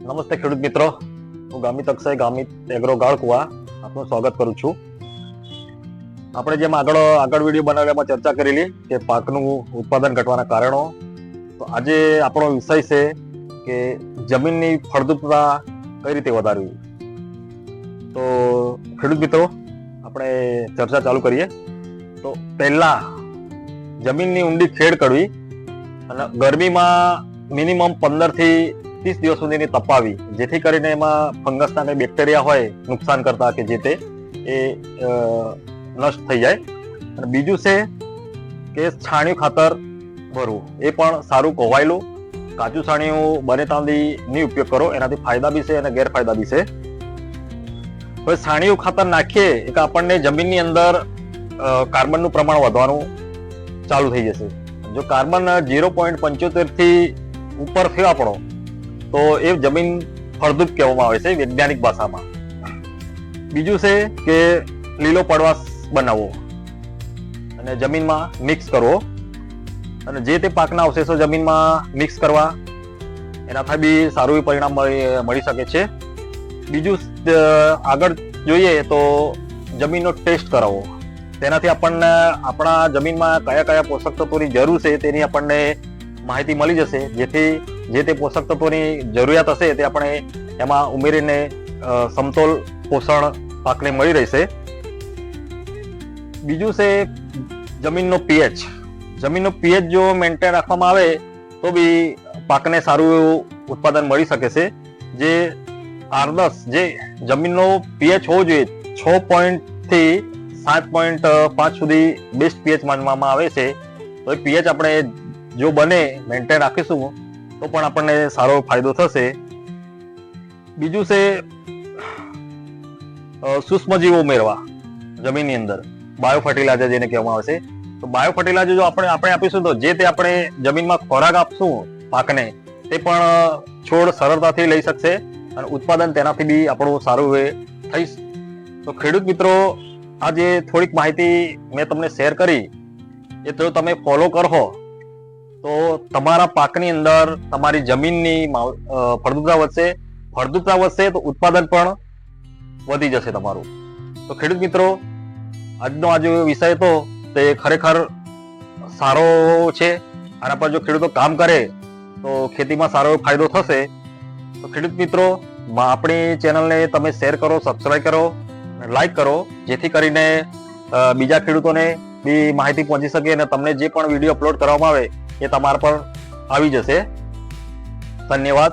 નમસ્તે ખેડૂત મિત્રો, હું ગામિત અક્ષય ગામિત એગ્રો ગાળકુવા આપનું સ્વાગત કરું છું. આપણે જેમ આગળ વિડીયો બનાવ્યામાં ચર્ચા કરેલી કે પાકનું ઉત્પાદન ઘટવાના કારણો, તો આજે આપણો વિષય છે કે જમીનની ફળદ્રુપતા કઈ રીતે વધારવી. તો ખેડૂત મિત્રો, આપણે ચર્ચા ચાલુ કરીએ. તો પહેલા જમીનની ઊંડી ખેડ કરવી અને ગરમીમાં મિનિમમ 15 થી 30 દિવસ સુધીની તપાવી, જેથી કરીને એમાં ફંગસના કંઈ બેક્ટેરિયા હોય નુકસાન કરતા કે જે તે એ નષ્ટ થઈ જાય. અને બીજું છે કે છાણિયું ખાતર ભરવું, એ પણ સારું કોવાયેલું કાચું છાણિયું બને ત્યાં સુધી નહીં ઉપયોગ કરો, એનાથી ફાયદા બી છે અને ગેરફાયદા બી છે. હવે છાણિયું ખાતર નાખીએ એટલે આપણને જમીનની અંદર કાર્બનનું પ્રમાણ વધવાનું ચાલુ થઈ જશે. જો કાર્બન 0.75 થી ઉપર થયો આપણો, તો એ જમીન ફળદ્રુપ કહેવામાં આવે છે વૈજ્ઞાનિક ભાષામાં. બીજું છે કે લીલો પડવાશ બનાવવો અને જમીનમાં મિક્સ કરવો, અને જે તે પાકના અવશેષો જમીનમાં મિક્સ કરવા, એનાથી બી સારું પરિણામ મળી શકે છે. બીજું આગળ જોઈએ તો જમીનનો ટેસ્ટ કરાવવો, તેનાથી આપણને આપણા જમીનમાં કયા કયા પોષક તત્વોની જરૂર છે તેની આપણને માહિતી મળી જશે, જેથી જે તે પોષક તત્વોની જરૂરિયાત હશે તે આપણે એમાં ઉમેરીને સમતોલ પોષણ પાકને મળી રહેશે. બીજું છે જમીનનો પીએચ. જમીનનો પીએચ જો મેન્ટેન રાખવામાં આવે તો બી પાકને સારું એવું ઉત્પાદન મળી શકે છે. જે R10 જે જમીનનો પીએચ હોવો જોઈએ 6 થી 7.5 સુધી બેસ્ટ પીએચ માનવામાં આવે છે. તો એ પીએચ આપણે જો બને મેન્ટેન રાખીશું તો પણ આપણને સારો ફાયદો થશે. બીજું છે સૂક્ષ્મજીવો ઉમેરવા જમીનની અંદર, બાયો ફર્ટિલાઇઝર જેને કહેવામાં આવે છે. તો બાયો ફર્ટિલાઇઝર જો આપણે આપીશું તો જે તે આપણે જમીનમાં ખોરાક આપશું પાકને, તે પણ છોડ સરળતાથી લઈ શકશે અને ઉત્પાદન તેનાથી બી આપણું સારું થઈ. તો ખેડૂત મિત્રો, આ જે થોડીક માહિતી મેં તમને શેર કરી એ તો તમે ફોલો કરો તો તમારા પાકની અંદર તમારી જમીનની ફળદ્રુપતા વધશે તો ઉત્પાદન પણ વધી જશે તમારું. તો ખેડૂત મિત્રો, આજનો આ જે વિષય હતો તે ખરેખર સારો છે. આના પર જો ખેડૂતો કામ કરે તો ખેતીમાં સારો ફાયદો થશે. તો ખેડૂત મિત્રો, આપણી ચેનલને તમે શેર કરો, સબસ્ક્રાઇબ કરો, લાઈક કરો, જેથી કરીને બીજા ખેડૂતોને બી માહિતી પહોંચી શકે અને તમને જે પણ વિડીયો અપલોડ કરવામાં આવે એ તમારા પર આવી જશે. ધન્યવાદ.